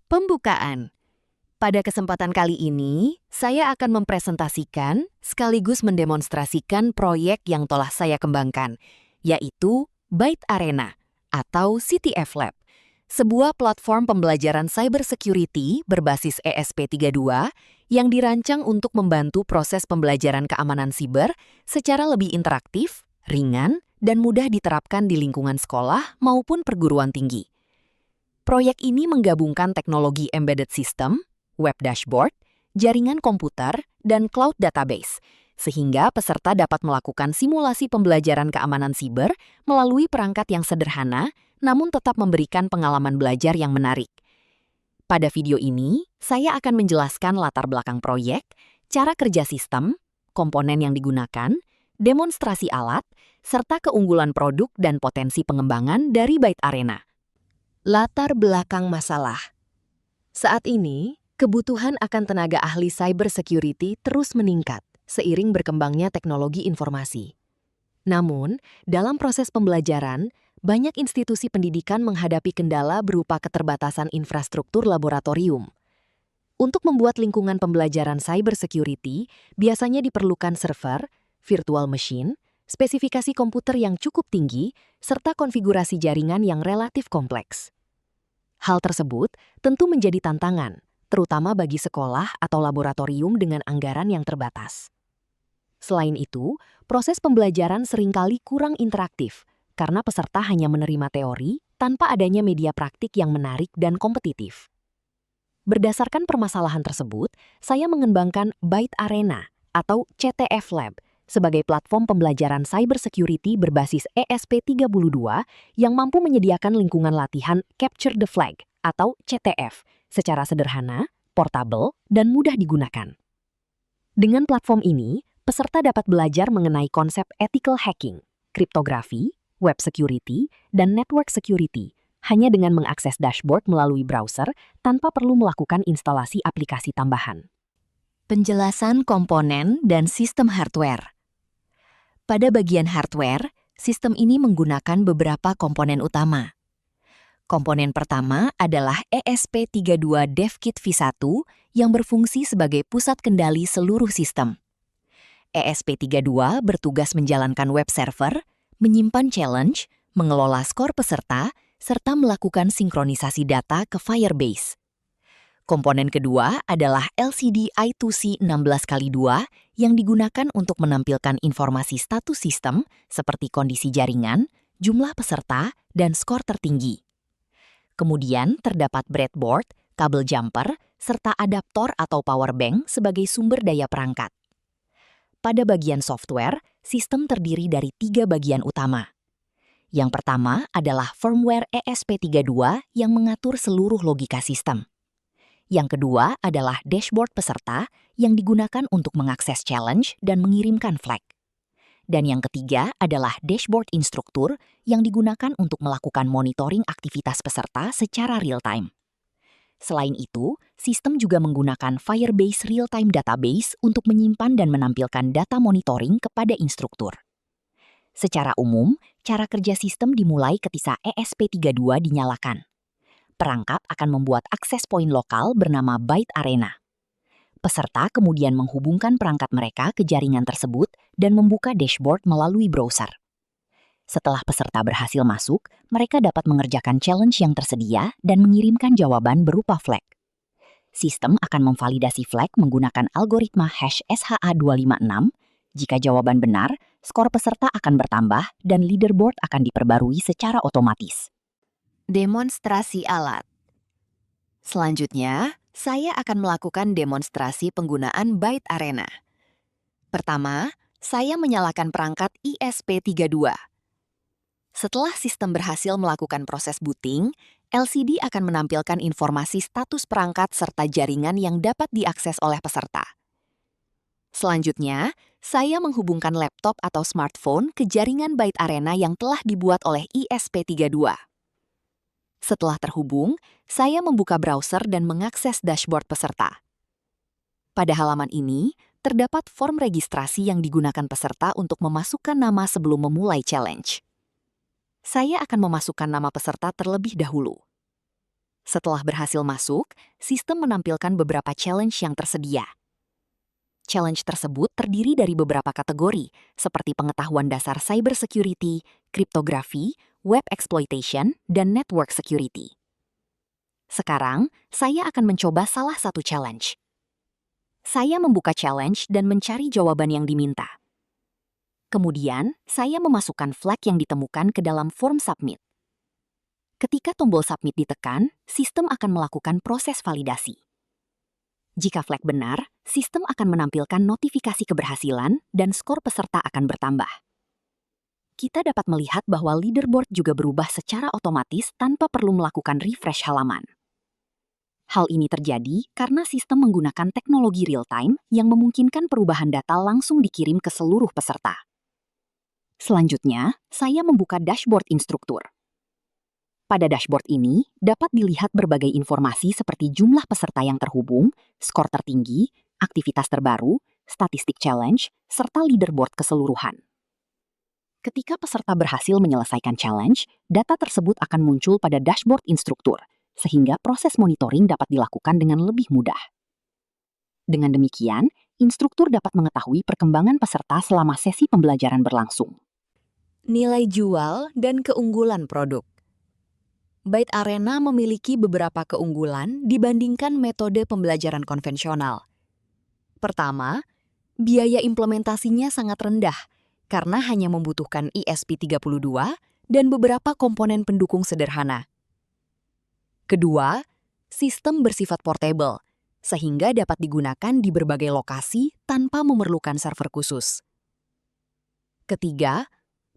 Pembukaan. Pada kesempatan kali ini, saya akan mempresentasikan sekaligus mendemonstrasikan proyek yang telah saya kembangkan, yaitu Byte Arena atau CTF Lab, sebuah platform pembelajaran cybersecurity berbasis ESP32 yang dirancang untuk membantu proses pembelajaran keamanan siber secara lebih interaktif, ringan, dan mudah diterapkan di lingkungan sekolah maupun perguruan tinggi. Proyek ini menggabungkan teknologi embedded system, web dashboard, jaringan komputer, dan cloud database, sehingga peserta dapat melakukan simulasi pembelajaran keamanan siber melalui perangkat yang sederhana, namun tetap memberikan pengalaman belajar yang menarik. Pada video ini, saya akan menjelaskan latar belakang proyek, cara kerja sistem, komponen yang digunakan, demonstrasi alat, serta keunggulan produk dan potensi pengembangan dari Byte Arena. Latar belakang masalah. Saat ini, kebutuhan akan tenaga ahli cybersecurity terus meningkat seiring berkembangnya teknologi informasi. Namun, dalam proses pembelajaran, banyak institusi pendidikan menghadapi kendala berupa keterbatasan infrastruktur laboratorium. Untuk membuat lingkungan pembelajaran cybersecurity, biasanya diperlukan server, virtual machine, spesifikasi komputer yang cukup tinggi, serta konfigurasi jaringan yang relatif kompleks. Hal tersebut tentu menjadi tantangan, terutama bagi sekolah atau laboratorium dengan anggaran yang terbatas. Selain itu, proses pembelajaran seringkali kurang interaktif karena peserta hanya menerima teori tanpa adanya media praktik yang menarik dan kompetitif. Berdasarkan permasalahan tersebut, saya mengembangkan Byte Arena atau CTF Lab sebagai platform pembelajaran cybersecurity berbasis ESP32 yang mampu menyediakan lingkungan latihan Capture the Flag atau CTF secara sederhana, portable, dan mudah digunakan. Dengan platform ini, peserta dapat belajar mengenai konsep ethical hacking, kriptografi, web security, dan network security hanya dengan mengakses dashboard melalui browser tanpa perlu melakukan instalasi aplikasi tambahan. Penjelasan komponen dan sistem hardware. Pada bagian hardware, sistem ini menggunakan beberapa komponen utama. Komponen pertama adalah ESP32 DevKit v1 yang berfungsi sebagai pusat kendali seluruh sistem. ESP32 bertugas menjalankan web server, menyimpan challenge, mengelola skor peserta, serta melakukan sinkronisasi data ke Firebase. Komponen kedua adalah LCD I2C 16x2 yang digunakan untuk menampilkan informasi status sistem seperti kondisi jaringan, jumlah peserta, dan skor tertinggi. Kemudian terdapat breadboard, kabel jumper, serta adaptor atau power bank sebagai sumber daya perangkat. Pada bagian software, sistem terdiri dari 3 bagian utama. Yang pertama adalah firmware ESP32 yang mengatur seluruh logika sistem. Yang kedua adalah dashboard peserta yang digunakan untuk mengakses challenge dan mengirimkan flag. Dan yang ketiga adalah dashboard instruktur yang digunakan untuk melakukan monitoring aktivitas peserta secara real-time. Selain itu, sistem juga menggunakan Firebase Real-Time Database untuk menyimpan dan menampilkan data monitoring kepada instruktur. Secara umum, cara kerja sistem dimulai ketika ESP32 dinyalakan. Perangkat akan membuat akses point lokal bernama Byte Arena. Peserta kemudian menghubungkan perangkat mereka ke jaringan tersebut dan membuka dashboard melalui browser. Setelah peserta berhasil masuk, mereka dapat mengerjakan challenge yang tersedia dan mengirimkan jawaban berupa flag. Sistem akan memvalidasi flag menggunakan algoritma hash SHA-256. Jika jawaban benar, skor peserta akan bertambah dan leaderboard akan diperbarui secara otomatis. Demonstrasi alat. Selanjutnya, saya akan melakukan demonstrasi penggunaan Byte Arena. Pertama, saya menyalakan perangkat ESP32. Setelah sistem berhasil melakukan proses booting, LCD akan menampilkan informasi status perangkat serta jaringan yang dapat diakses oleh peserta. Selanjutnya, saya menghubungkan laptop atau smartphone ke jaringan Byte Arena yang telah dibuat oleh ESP32. Setelah terhubung, saya membuka browser dan mengakses dashboard peserta. Pada halaman ini, terdapat form registrasi yang digunakan peserta untuk memasukkan nama sebelum memulai challenge. Saya akan memasukkan nama peserta terlebih dahulu. Setelah berhasil masuk, sistem menampilkan beberapa challenge yang tersedia. Challenge tersebut terdiri dari beberapa kategori, seperti pengetahuan dasar cybersecurity, kriptografi, web exploitation, dan network security. Sekarang, saya akan mencoba salah satu challenge. Saya membuka challenge dan mencari jawaban yang diminta. Kemudian, saya memasukkan flag yang ditemukan ke dalam form submit. Ketika tombol submit ditekan, sistem akan melakukan proses validasi. Jika flag benar, sistem akan menampilkan notifikasi keberhasilan dan skor peserta akan bertambah. Kita dapat melihat bahwa leaderboard juga berubah secara otomatis tanpa perlu melakukan refresh halaman. Hal ini terjadi karena sistem menggunakan teknologi real-time yang memungkinkan perubahan data langsung dikirim ke seluruh peserta. Selanjutnya, saya membuka dashboard instruktur. Pada dashboard ini, dapat dilihat berbagai informasi seperti jumlah peserta yang terhubung, skor tertinggi, aktivitas terbaru, statistik challenge, serta leaderboard keseluruhan. Ketika peserta berhasil menyelesaikan challenge, data tersebut akan muncul pada dashboard instruktur, sehingga proses monitoring dapat dilakukan dengan lebih mudah. Dengan demikian, instruktur dapat mengetahui perkembangan peserta selama sesi pembelajaran berlangsung. Nilai jual dan keunggulan produk. Byte Arena memiliki beberapa keunggulan dibandingkan metode pembelajaran konvensional. Pertama, biaya implementasinya sangat rendah karena hanya membutuhkan ESP32 dan beberapa komponen pendukung sederhana. Kedua, sistem bersifat portable, sehingga dapat digunakan di berbagai lokasi tanpa memerlukan server khusus. Ketiga,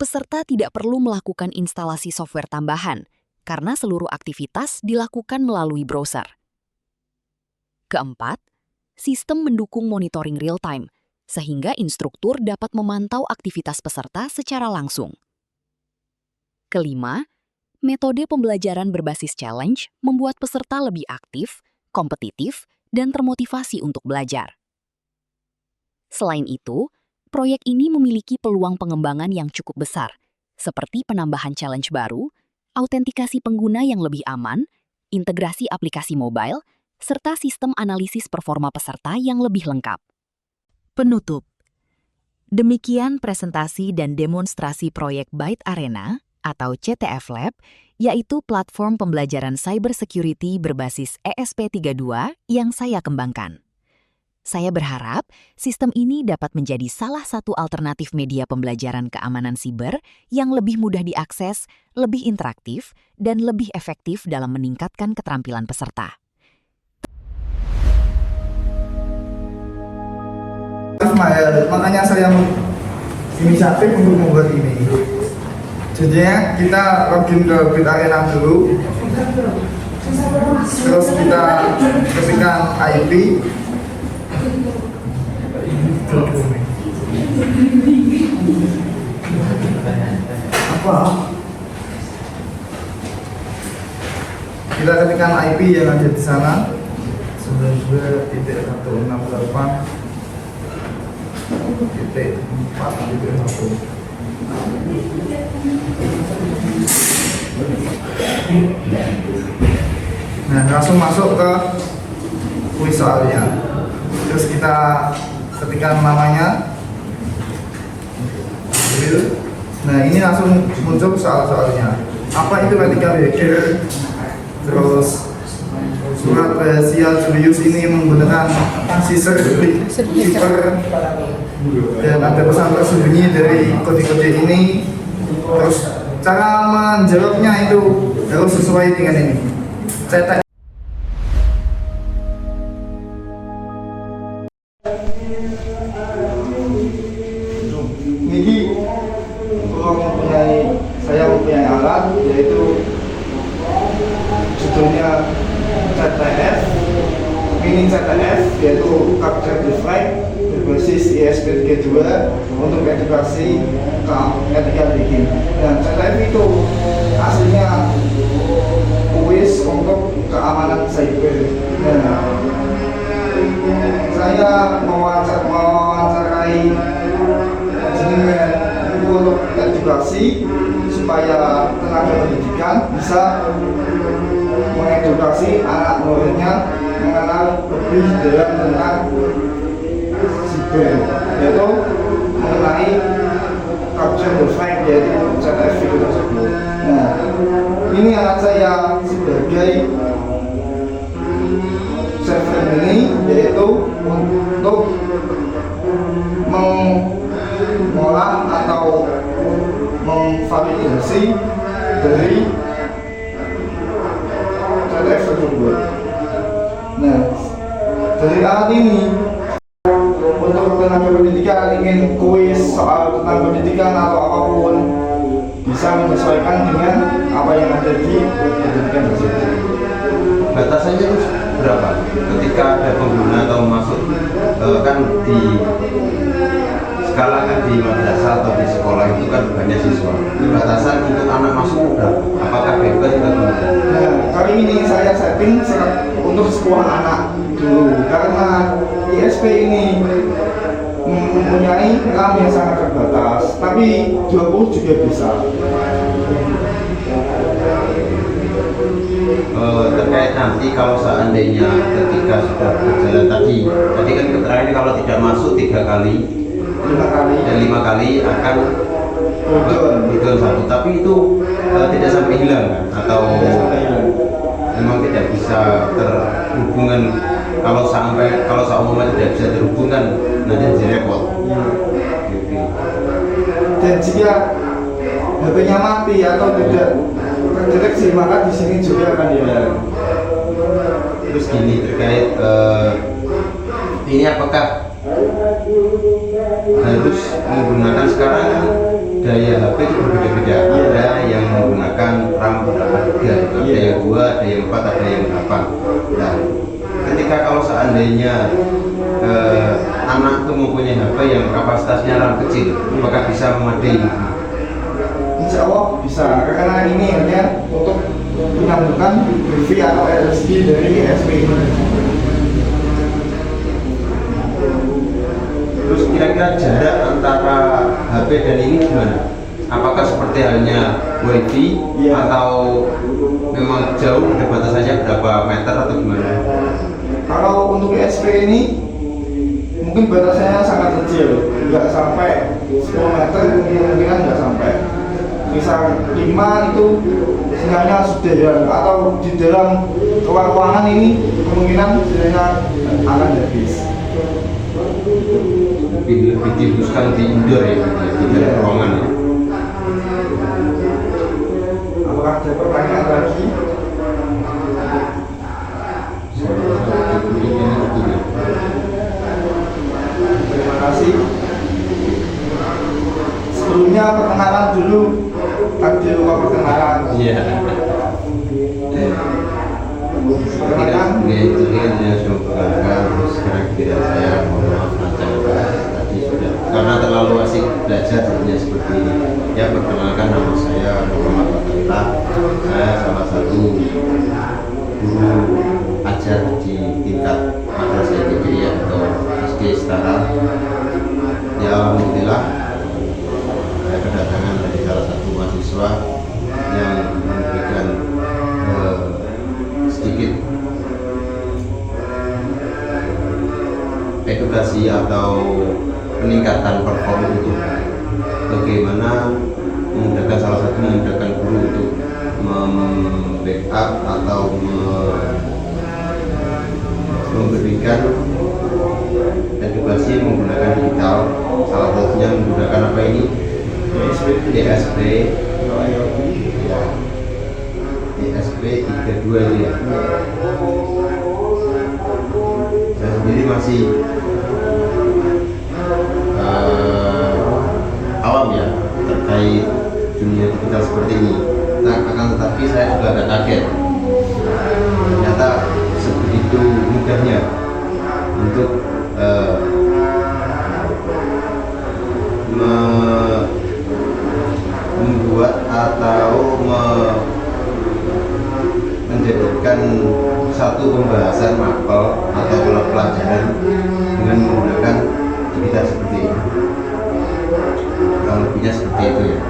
peserta tidak perlu melakukan instalasi software tambahan, karena seluruh aktivitas dilakukan melalui browser. Keempat, sistem mendukung monitoring real-time, sehingga instruktur dapat memantau aktivitas peserta secara langsung. Kelima, metode pembelajaran berbasis challenge membuat peserta lebih aktif, kompetitif, dan termotivasi untuk belajar. Selain itu, proyek ini memiliki peluang pengembangan yang cukup besar, seperti penambahan challenge baru, autentikasi pengguna yang lebih aman, integrasi aplikasi mobile, serta sistem analisis performa peserta yang lebih lengkap. Penutup. Demikian presentasi dan demonstrasi proyek Byte Arena atau CTF Lab, yaitu platform pembelajaran cybersecurity berbasis ESP32 yang saya kembangkan. Saya berharap sistem ini dapat menjadi salah satu alternatif media pembelajaran keamanan siber yang lebih mudah diakses, lebih interaktif, dan lebih efektif dalam meningkatkan keterampilan peserta. Makanya saya inisiatif untuk membuat ini. Jadinya kita login ke Byte Arena dulu, terus kita ketikkan IP. Apa? Kita ketikkan IP yang ada di sana 92.168.4.1. Nah, langsung masuk ke kuis soalnya. Terus kita ketikkan namanya. Nah, ini langsung muncul soal-soalnya. Apa itu vertical hacker? Terus surat rahasia Julius ini menggunakan cipher dan ada pesan tersembunyi dari kode-kode ini. Terus cara menjawabnya itu harus sesuai dengan ini. Ini saya mempunyai alat, yaitu judulnya CTF, mini CTF, yaitu Capture the Flag berbasis ESP32 untuk edukasi ethical hacking. Dan CTF itu aslinya kuis untuk keamanan cyber. Nah, saya mewawancarai jenengan untuk edukasi supaya tenaga pendidikan bisa mengedukasi mengedukasi anak muridnya mengenal lebih dalam tentang siber, yaitu mengenai capture the flag, yaitu CTF itu tersebut. Nah, ini anak saya sebagai server ini, yaitu untuk mengolah atau memvalidasi dari CTF tersebut. Nah, dari alat ini untuk tenaga pendidikan ingin kuis soal tentang pendidikan atau apapun bisa menyesuaikan dengan apa yang ada di pendidikan tersebut. Batasannya itu berapa? Ketika ada pengguna atau masuk kan di skala kan di madrasah atau di sekolah itu kan banyak siswa. Batasan untuk anak masuk berapa? Apakah bebas juga kemudian? Nah, kali ini saya setting untuk 10 anak dulu karena ISP ini mempunyai RAM yang sangat terbatas, tapi 20 juga bisa. Terkait nanti kalau seandainya ketika sudah berjalan tadi kan keterangannya kalau tidak masuk 3 kali 5 kali dan 5 kali akan betul satu, tapi itu tidak sampai hilang kan? Atau memang tidak bisa terhubungan, kalau seumumnya tidak bisa terhubungkan nanti jadi repot. Dan jika HP-nya mati atau tidak terdeteksi, maka di sini juga akan hilang. Terus gini terkait ini apakah harus menggunakan, sekarang kan daya HP itu berbeda-beda, ada yang menggunakan RAM berapa giga, ada yang 2, ada yang 4, ada yang 8. Nah, ketika kalau seandainya anak itu mempunyai HP yang kapasitasnya RAM kecil, apakah bisa memadai? Insya Allah bisa, karena ini hanya untuk menyambungkan wifi atau RSD dari ISP ini. Terus kira-kira jarak antara HP dan ini gimana? Apakah seperti halnya WiFi atau memang jauh, ada batasannya berapa meter atau gimana? Kalau untuk ISP ini mungkin batasannya sangat kecil, nggak sampai 10 meter, kemungkinan nggak sampai. Misal 5 itu sinyalnya sudah hilang, atau di dalam ruangan ini kemungkinan sinyalnya akan habis. Lebih dihuskan di indoor ya, di dalam ruangan ya. Apakah ada pertanyaan lagi? Terima kasih. Sebelumnya perkenalan dulu, tadi lupa perkenalan. Iya. Perkenalkan. Itu kan yang sudah perkenalkan, terus sekarang tidak saya mohon maaf lancar tadi sudah karena terlalu asik belajar jadinya seperti ini. Ya, perkenalkan, nama saya Muhammad Fatahillah. Saya salah satu guru ajar di tingkat madrasah Ibtidaiyah atau SD Setara. Ya, alhamdulillah saya kedatangan dari salah satu mahasiswa yang memberikan sedikit edukasi atau peningkatan performa untuk bagaimana memudahkan, salah satu memudahkan guru untuk membackup atau memberikan edukasi menggunakan digital, salah satunya menggunakan apa ini? DSP ya, DSP 32 itu ya. Saya sendiri masih awam ya terkait dunia digital seperti ini. Akan tetapi saya juga agak kaget, ternyata sebegitu mudahnya untuk membuat atau menjadikan satu pembahasan mapel atau pelajaran dengan menggunakan digital seperti ini. Kurang lebihnya seperti itu ya.